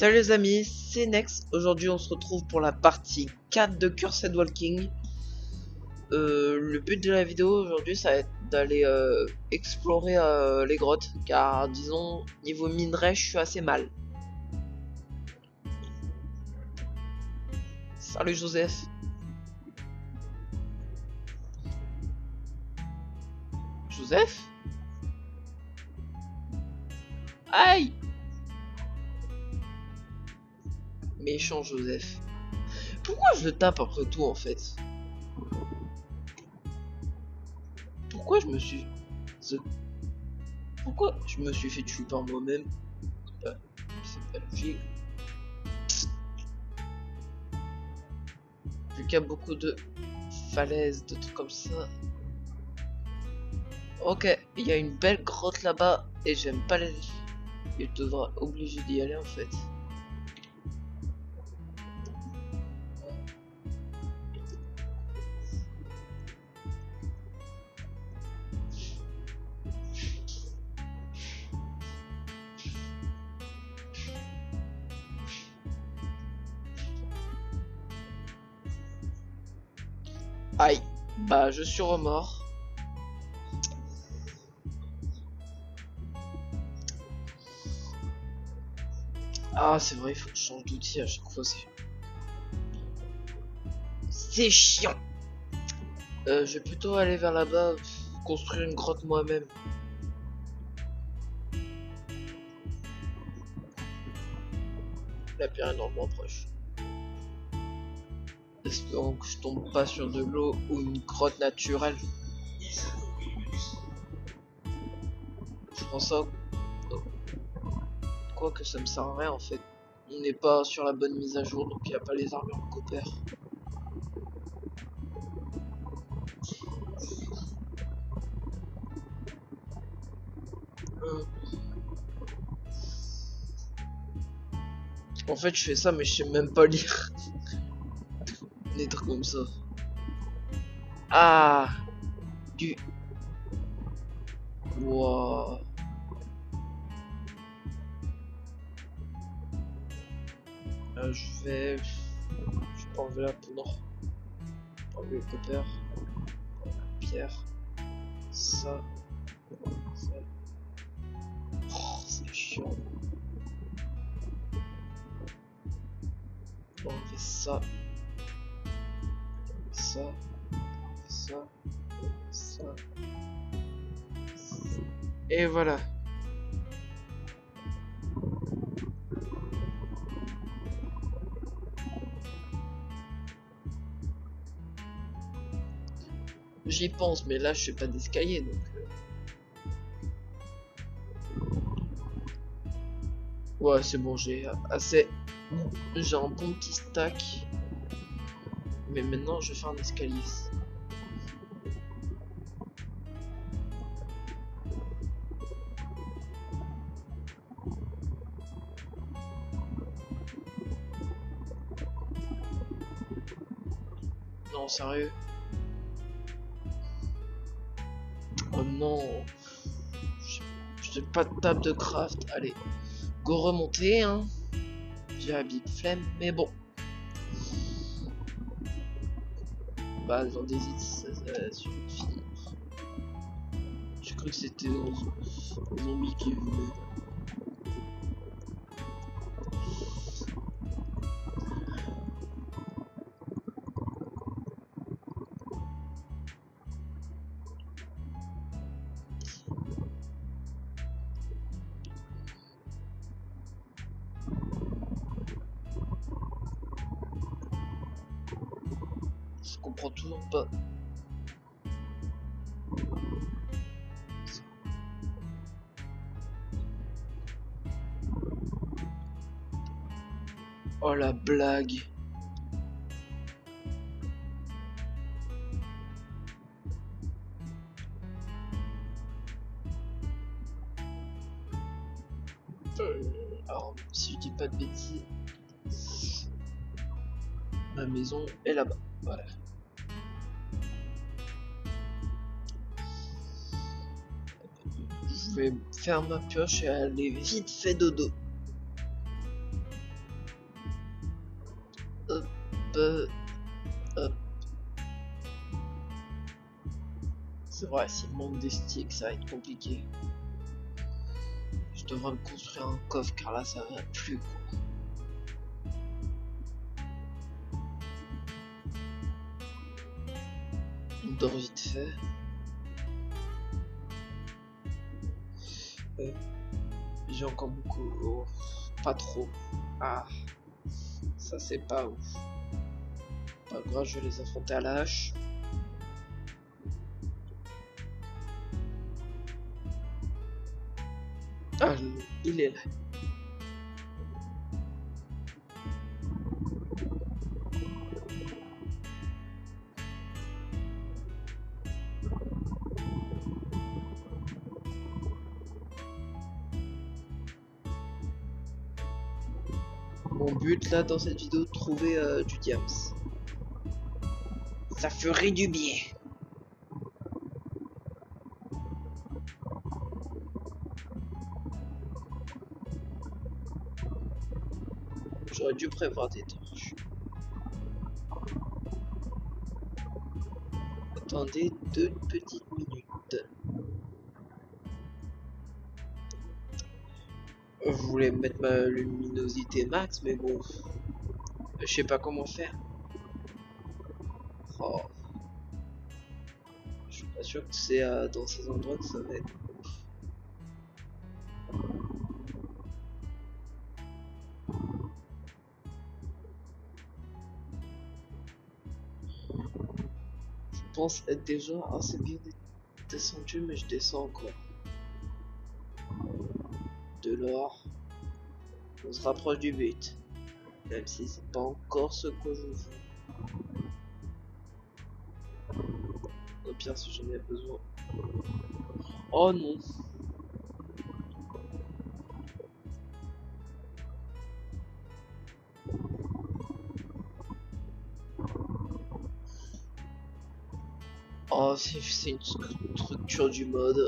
Salut les amis, c'est Nex. Aujourd'hui on se retrouve pour la partie 4 de Cursed Walking. Le but de la vidéo aujourd'hui ça va être d'aller explorer les grottes. Car disons, niveau minerai je suis assez mal. Salut Joseph. Joseph? Aïe! Méchant Joseph. Pourquoi je le tape après tout en fait? Pourquoi je me suis... Pourquoi je me suis fait tuer par moi-même? C'est pas logique. Vu qu'il y a beaucoup de falaises, de trucs comme ça. Ok, il y a une belle grotte là-bas et j'aime pas les... Il devra obliger d'y aller en fait. Aïe, bah je suis remords. Ah c'est vrai, il faut que je change d'outil à chaque fois, c'est chiant. Je vais plutôt aller vers là-bas, construire une grotte moi-même. La pierre est normalement proche. Espérons que je tombe pas sur de l'eau ou une grotte naturelle. Je pense ça. Quoi que ça me sert à rien en fait. On n'est pas sur la bonne mise à jour donc il n'y a pas les armures copper. En fait je fais ça mais je sais même pas lire. Des trucs comme ça. Ah du... Wow. Je vais pas enlever la poudre. Enlever le copper. La pierre. Ça. Ça. Oh, c'est chiant. On va enlever ça. Ça. Ça. Ça. Et voilà. J'y pense, mais là je fais pas d'escalier donc. Ouais, c'est bon, j'ai assez. J'ai un bon petit stack. Mais maintenant je vais faire un escalier. Non, sérieux. Oh non. J'ai pas de table de craft. Allez, go remonter, hein. J'ai la big flemme, mais bon. Bah, dans des hits, ça suffit. J'ai cru que c'était un zombie qui voulait. Je comprends toujours pas. Oh la blague. Alors, si je dis pas de bêtises, ma maison est là-bas. Voilà. Je vais faire ma pioche et aller vite fait dodo. C'est vrai, s'il manque des sticks, ça va être compliqué. Je devrais me construire un coffre car là ça va plus quoi. On dort vite fait. J'ai encore beaucoup. Oh, pas trop. Ah, ça c'est pas ouf. Pas grave, je vais les affronter à la hache. Ah, il est là. Mon but là dans cette vidéo, de trouver du diams. Ça ferait du bien. J'aurais dû prévoir des torches. Attendez 2 petites minutes. Je voulais mettre ma luminosité max, mais bon, je sais pas comment faire. Oh. Je suis pas sûr que c'est dans ces endroits que ça va être. Je pense être déjà assez bien descendu, mais je descends encore. De l'or. On se rapproche du but. Même si c'est pas encore ce que je veux. Au pire si j'en ai besoin. Oh non. Oh, c'est une structure du mode.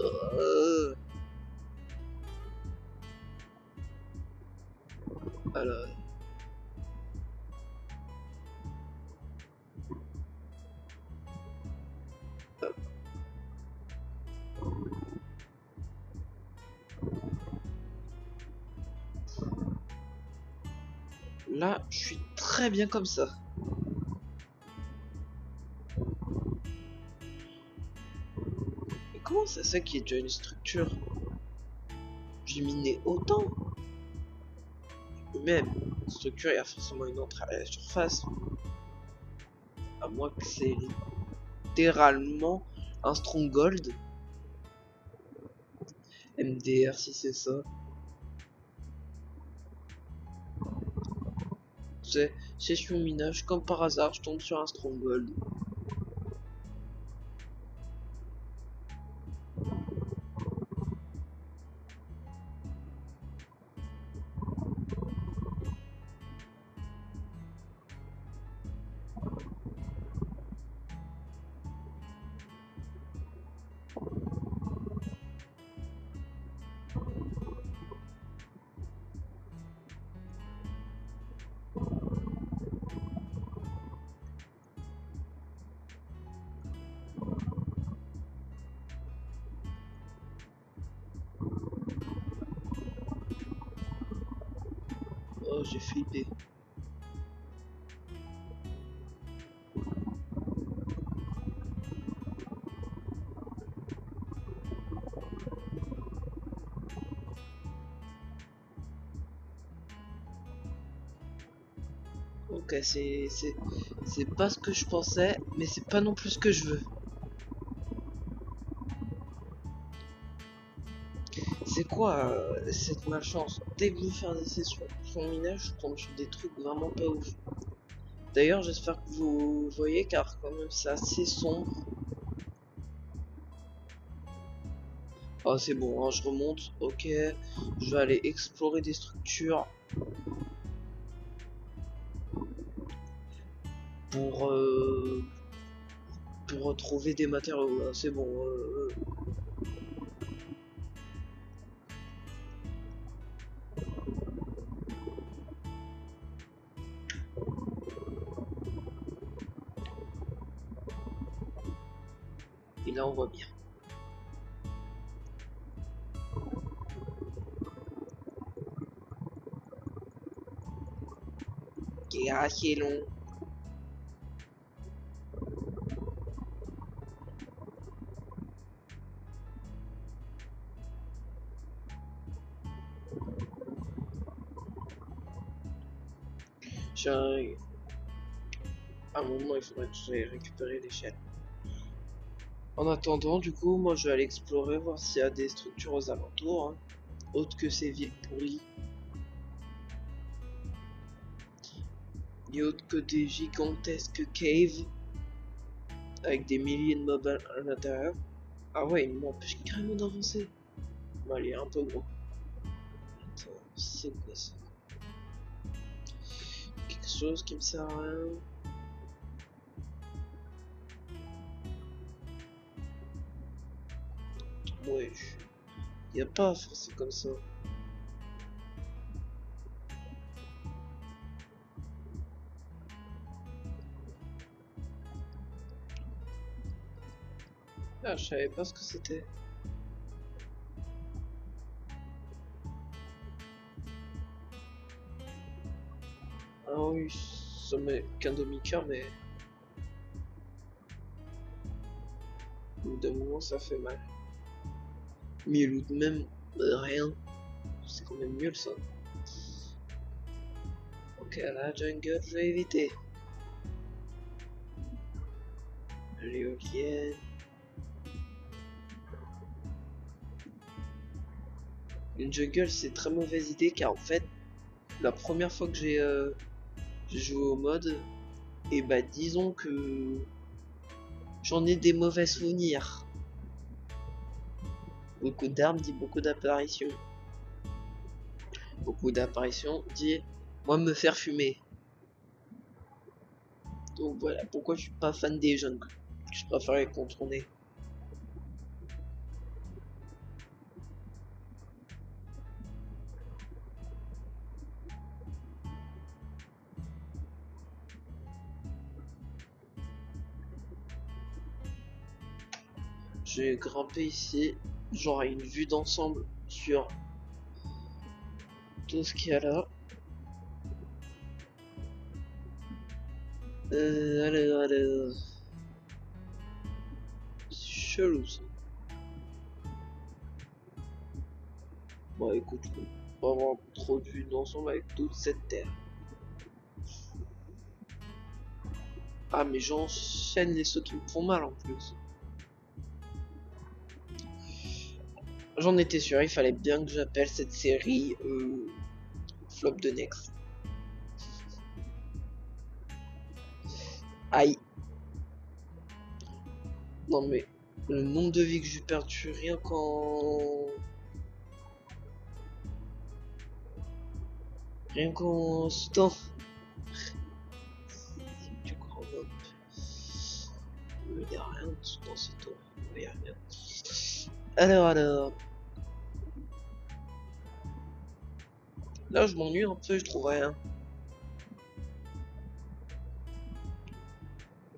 Alors. Hop. Là, je suis très bien comme ça. Mais comment ça se fait qu'il y ait déjà une structure? J'ai miné autant. Même, une structure, il y a forcément une entrée à la surface. À moins que c'est littéralement un stronghold. MDR si c'est ça. C'est session minage, comme par hasard, je tombe sur un stronghold. Oh, j'ai flippé. Ok, c'est pas ce que je pensais, mais c'est pas non plus ce que je veux. C'est quoi cette malchance? Dès que je veux faire des sessions sur minage, je tombe sur des trucs vraiment pas ouf. D'ailleurs, j'espère que vous voyez, car quand même c'est assez sombre. Oh, c'est bon, hein, je remonte. Ok, je vais aller explorer des structures pour retrouver des matériaux. Là, c'est bon. Et là, on voit bien. assez long. À un moment, il faudrait que j'aille récupérer l'échelle. En attendant, du coup, moi je vais aller explorer, voir s'il y a des structures aux alentours, hein, autres que ces villes pourries. Et autres que des gigantesques caves avec des milliers de mobs à l'intérieur. Ah ouais, il m'empêche carrément d'avancer. Bon, allez, un peu gros. Attends, c'est quoi ça? Quelque chose qui me sert à rien. Ouais, y a pas à forcer comme ça. Ah, je savais pas ce que c'était. Ah oui, ça met qu'un demi-cœur, mais au bout d'un moment ça fait mal. Mais il loot même rien. C'est quand même nul ça. Ok, la jungle, je vais éviter. L'éolienne. Une jungle, c'est très mauvaise idée car en fait, la première fois que j'ai joué au mode, et bah disons que j'en ai des mauvais souvenirs. Beaucoup d'armes dit beaucoup d'apparitions. Beaucoup d'apparitions dit moi me faire fumer. Donc voilà pourquoi je suis pas fan des jungles. Je préfère les contourner. J'ai grimpé ici, j'aurai une vue d'ensemble sur tout ce qu'il y a là. Alors. C'est chelou ça. Bon écoute, je peux pas avoir trop de vue d'ensemble avec toute cette terre. Ah mais j'enchaîne les sauts qui me font mal en plus. J'en étais sûr, il fallait bien que j'appelle cette série Flop de Next. Aïe. Non mais le nombre de vies que j'ai perdu rien qu'en... Rien qu'en sautant. Du grand homme. Il n'y a rien dans ce tour. Il n'y a rien. Alors. Là je m'ennuie un peu, je trouve rien.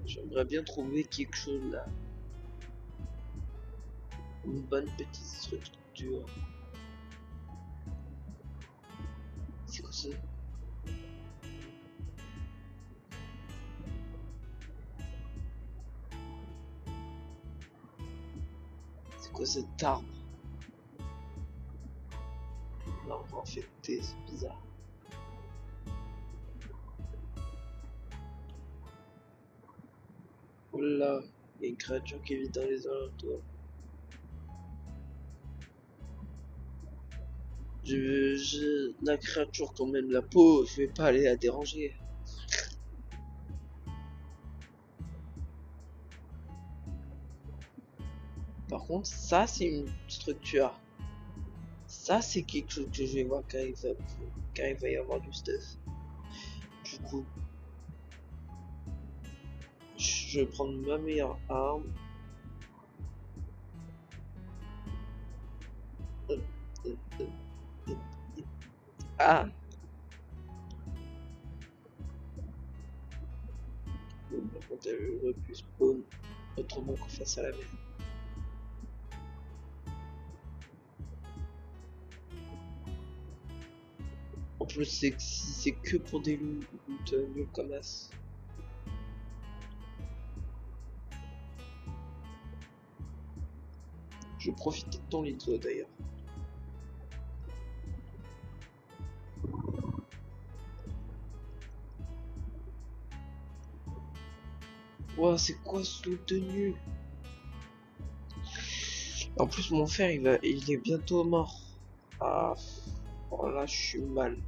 J'aimerais bien trouver quelque chose là. Une bonne petite structure. C'est quoi ça? C'est quoi cet arbre? L'arbre infecté, c'est bizarre. Oh là, il y a une créature qui vit dans les alentours. La créature quand même la peau, je vais pas aller la déranger. Par contre, ça c'est une structure. Ça c'est quelque chose que je vais voir quand il va y avoir du stuff. Du coup, je vais prendre ma meilleure arme. Ah! Bon, par contre, elle aurait pu spawn autrement qu'on fasse à la mer. plus, c'est que si c'est que pour des loups nuls comme as. Je profite de ton lit d'ailleurs. Ouah, c'est quoi ce loot de nul? En plus, mon frère, il est bientôt mort. Ah, oh là, je suis mal.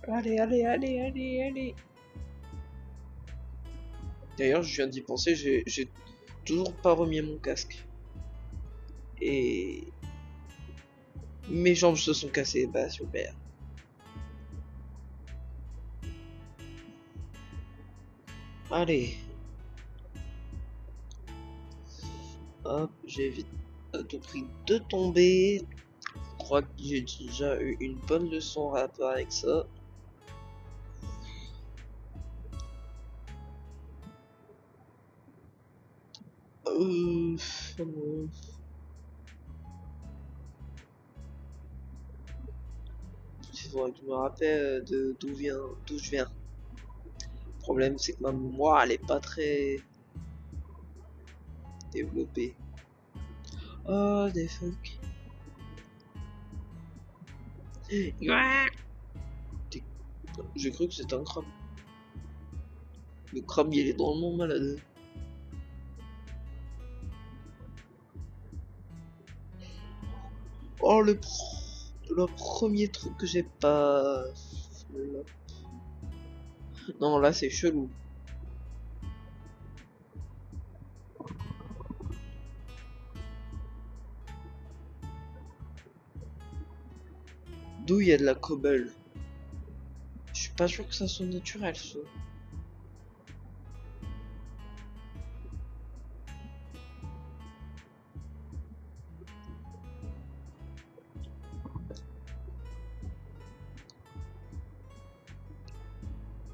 Allez, allez, allez, allez, allez. D'ailleurs, je viens d'y penser, j'ai toujours pas remis mon casque. Et mes jambes se sont cassées, bah super. Allez. Hop, j'évite à tout prix de tomber. Je crois que j'ai déjà eu une bonne leçon en rapport avec ça. Oh non. Il faudrait que je me rappelle de d'où je viens. Le problème, c'est que ma mémoire, elle est pas très développée. Oh, des fuck. J'ai cru que c'était un crabe. Le crabe, il est dans le monde malade. Oh, le premier truc que j'ai pas... Non, là, c'est chelou. D'où il y a de la cobble. Je suis pas sûr que ça soit naturel, ça.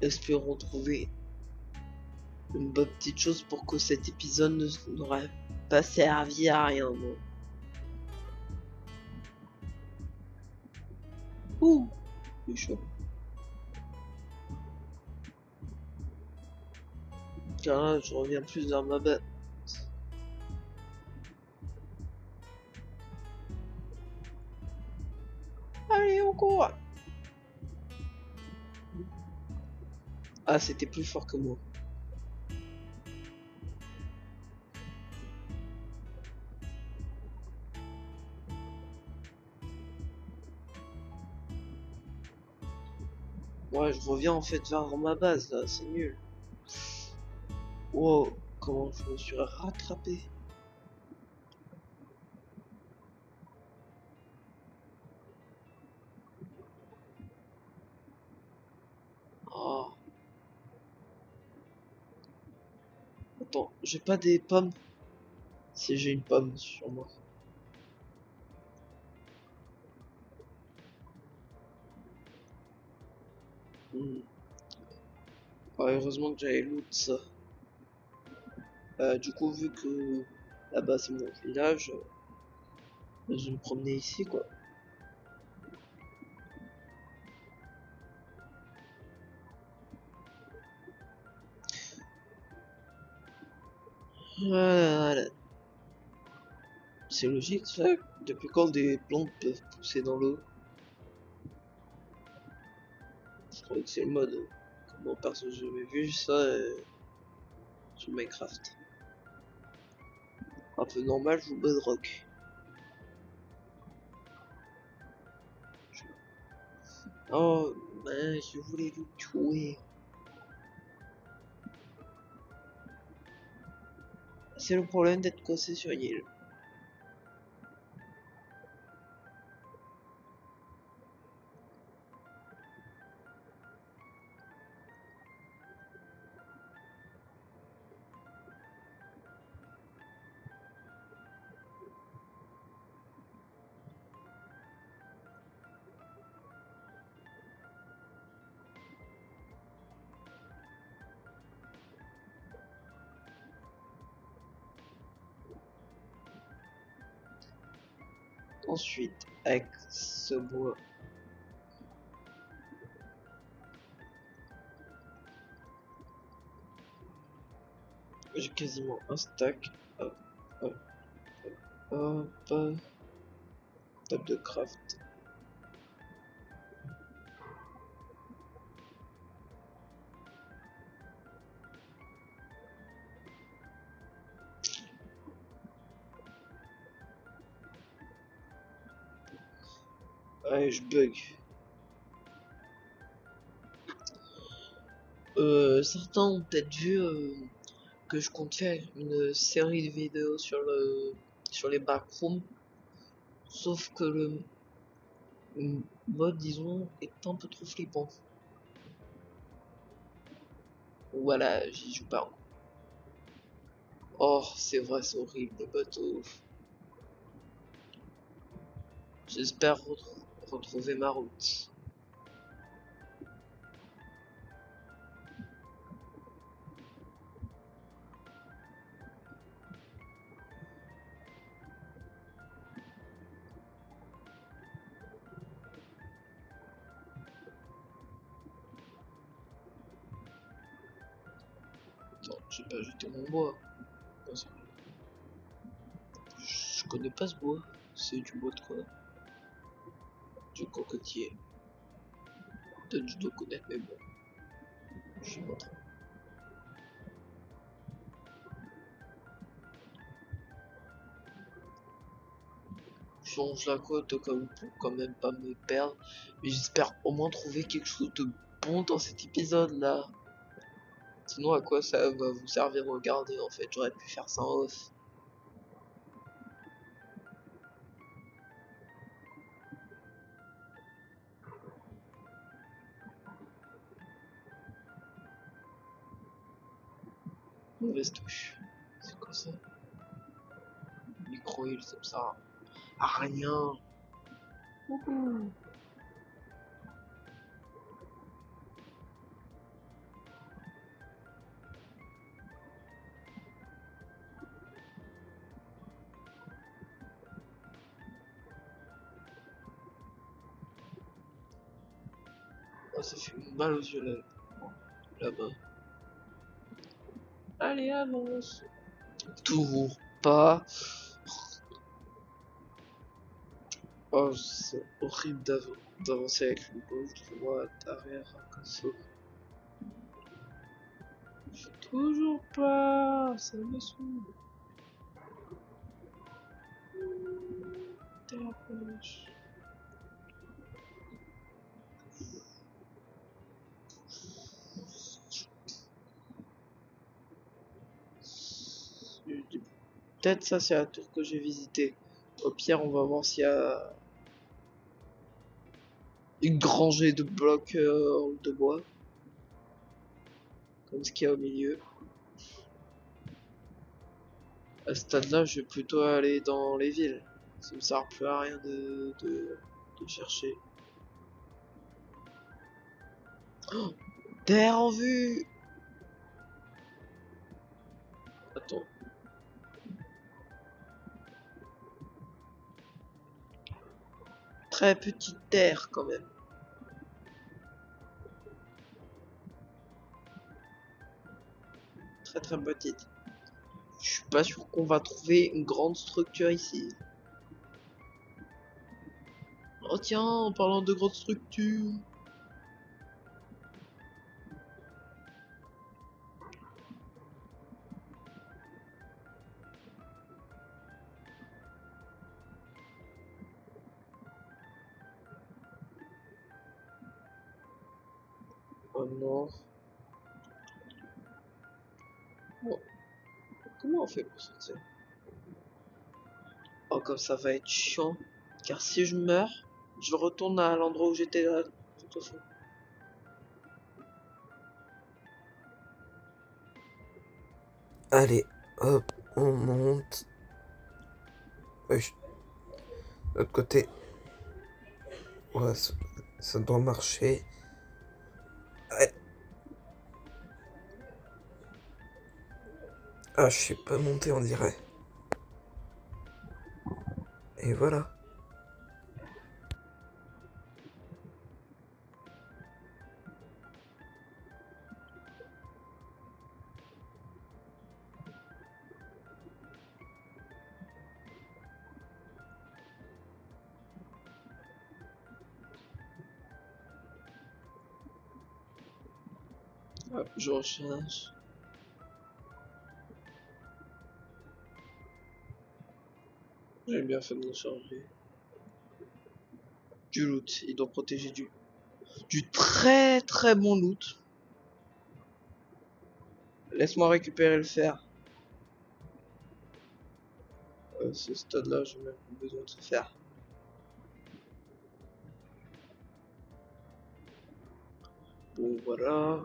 Espérons trouver une bonne petite chose pour que cet épisode n'aurait pas servi à rien. Non. Ouh, c'est chaud. Car là, je reviens plus vers ma bête. Allez, on court. Ah, c'était plus fort que moi. Ouais, je reviens en fait vers ma base là, c'est nul. Wow, comment je me suis rattrapé. Oh. Attends, j'ai pas des pommes. Si j'ai une pomme sur moi. Hmm. Ouais, heureusement que j'avais loot ça. Du coup, vu que là-bas c'est mon village, je vais me promener ici quoi. Voilà. C'est logique ça. Depuis quand des plantes peuvent pousser dans l'eau? Je crois que c'est le mode. Bon, perso, j'ai jamais vu ça sur Minecraft. Un peu normal, je joue Bedrock. Oh, ben, je voulais vous tuer. C'est le problème d'être coincé sur une île. Ensuite, avec ce bois. J'ai quasiment un stack. Hop, hop, hop, hop. Table de craft. Ouais, je bug. Certains ont peut-être vu que je compte faire une série de vidéos sur les backrooms, sauf que le mode, disons, est un peu trop flippant. Voilà, j'y joue pas. Oh, c'est vrai, c'est horrible, le bateau. J'espère retrouver ma route. Attends, j'ai pas jeté mon bois. Je connais pas ce bois. C'est du bois de quoi? Du cocotier. Peut-être je dois connaître, mais bon, je suis pas trop. Je longe la côte comme pour quand même pas me perdre. Mais j'espère au moins trouver quelque chose de bon dans cet épisode là. Sinon, à quoi ça va vous servir de regarder en fait? J'aurais pu faire ça en off. Mauvaise touche. C'est quoi ça? Micro-heal, ça me sert à rien. Wouhou. Oh, ça fait mal aux yeux là-bas. Allez, avance. Toujours pas. Oh, c'est horrible d'avancer avec le gauche, droite, arrière, comme ça. Toujours pas. Ça me saoule. Terre-pêche. Peut-être ça c'est la tour que j'ai visitée. Au pire, on va voir s'il y a une rangée de blocs de bois. Comme ce qu'il y a au milieu. À ce stade-là, je vais plutôt aller dans les villes. Ça me sert plus à rien de chercher. Oh, terre en vue! Attends. Très petite terre quand même. Très très petite. Je suis pas sûr qu'on va trouver une grande structure ici. Oh tiens, en parlant de grande structure. Oh non. Bon, comment on fait pour sortir? Oh, comme ça va être chiant. Car si je meurs, je retourne à l'endroit où j'étais là. De toute façon. Allez, hop, on monte. De l'autre côté. Ouais, ça doit marcher. Ouais. Ah, je sais pas monter, on dirait. Et voilà. Hop, je recherche. J'ai bien fait de me charger. Du loot, il doit protéger du très très bon loot. Laisse-moi récupérer le fer. Ce stade là, j'ai même plus besoin de ce fer. Bon voilà.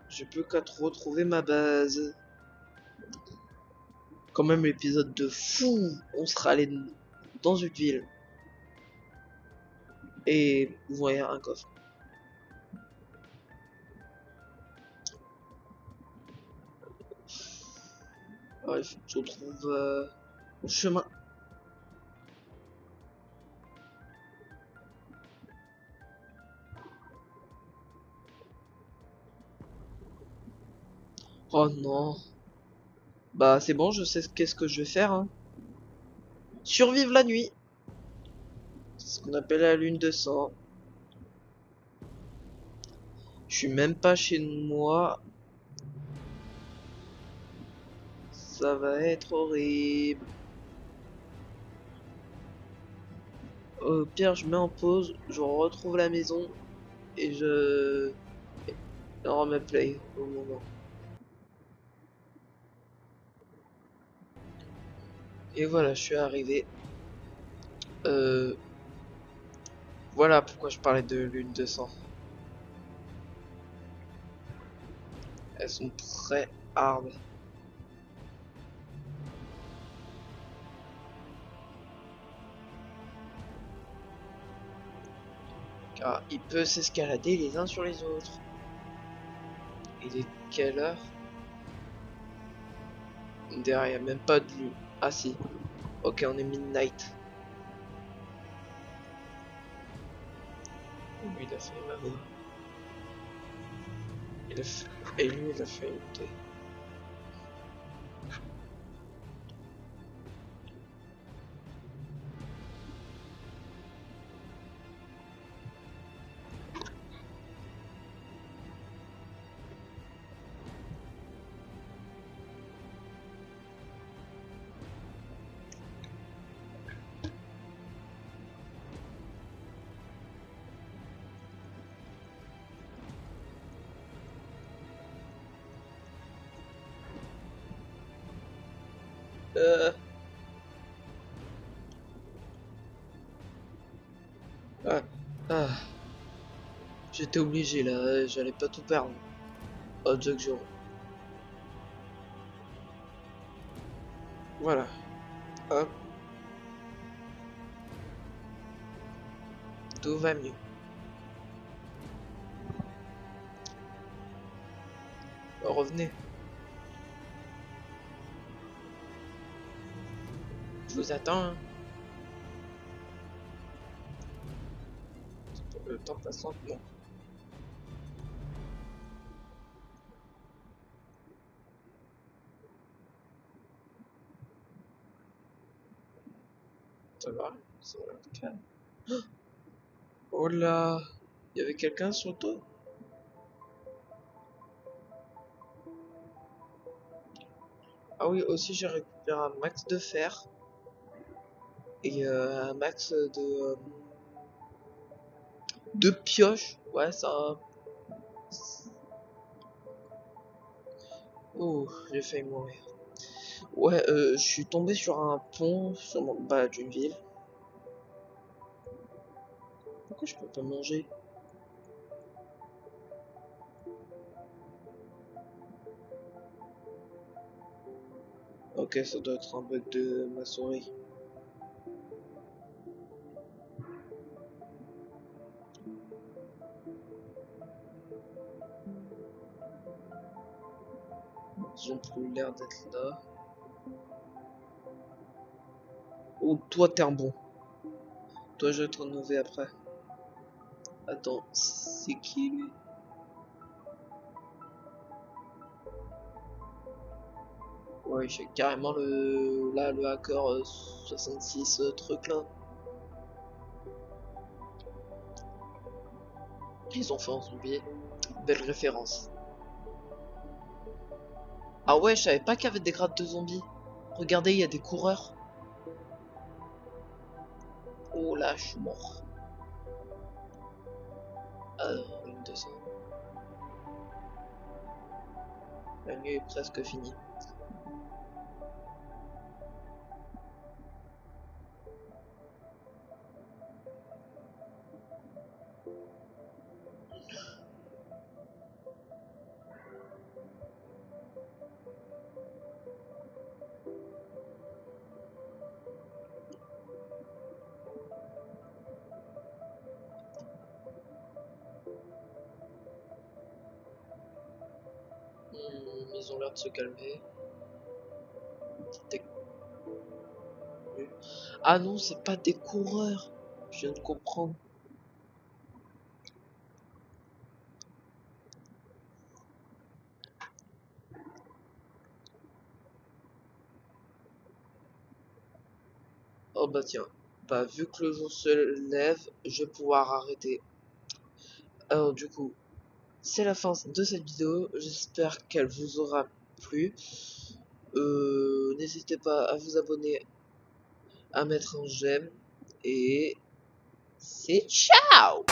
Je peux qu'à retrouver ma base. Quand même l'épisode de fou. On sera allé dans une ville. Et vous voyez un coffre. Alors, il faut que je retrouve mon chemin. Oh non. Bah c'est bon, je sais qu'est-ce que je vais faire. Hein. Survivre la nuit. C'est ce qu'on appelle la lune de sang. Je suis même pas chez moi. Ça va être horrible. Au pire, je mets en pause, je retrouve la maison et je remets play au moment. Et voilà, je suis arrivé. Voilà pourquoi je parlais de lune de sang. Elles sont très hard. Car il peut s'escalader les uns sur les autres. Il est quelle heure? Derrière, il n'y a même pas de lune. Ah si. Ok, on est midnight. Lui, il a fait ma voix. Il a fait... Et lui, il a fait une thé. Euh... Ah. Ah. J'étais obligé là, j'allais pas tout perdre. Oh, Jack Joe. Voilà. Hop. Tout va mieux. Revenez. Je vous attends. Hein. Le temps passe lentement. Ça va être calme. Oh là. Il y avait quelqu'un sur le toit. Ah oui, aussi j'ai récupéré un max de fer. Et un max de pioches. Ouais, ça... Oh, j'ai failli mourir. Ouais, je suis tombé sur un pont sur mon bas d'une ville. Pourquoi je peux pas manger? Ok, ça doit être un bug de ma souris. Ils ont plus l'air d'être là. Oh, toi t'es un bon. Toi je vais te renouveler après. Attends, c'est qui lui? Ouais, j'ai carrément le hacker 66 truc là. Ils ont fait en zombie. Belle référence. Ah ouais, je savais pas qu'il y avait des grades de zombies. Regardez, il y a des coureurs. Oh là, je suis mort. Une, 200. La nuit est presque finie. Ils ont l'air de se calmer. Des- Ah non, c'est pas des coureurs. Je viens de comprendre. Oh bah tiens. Bah vu que le jour se lève, je vais pouvoir arrêter. Alors du coup, c'est la fin de cette vidéo. J'espère qu'elle vous aura plu. N'hésitez pas à vous abonner, à mettre un j'aime. Et c'est ciao!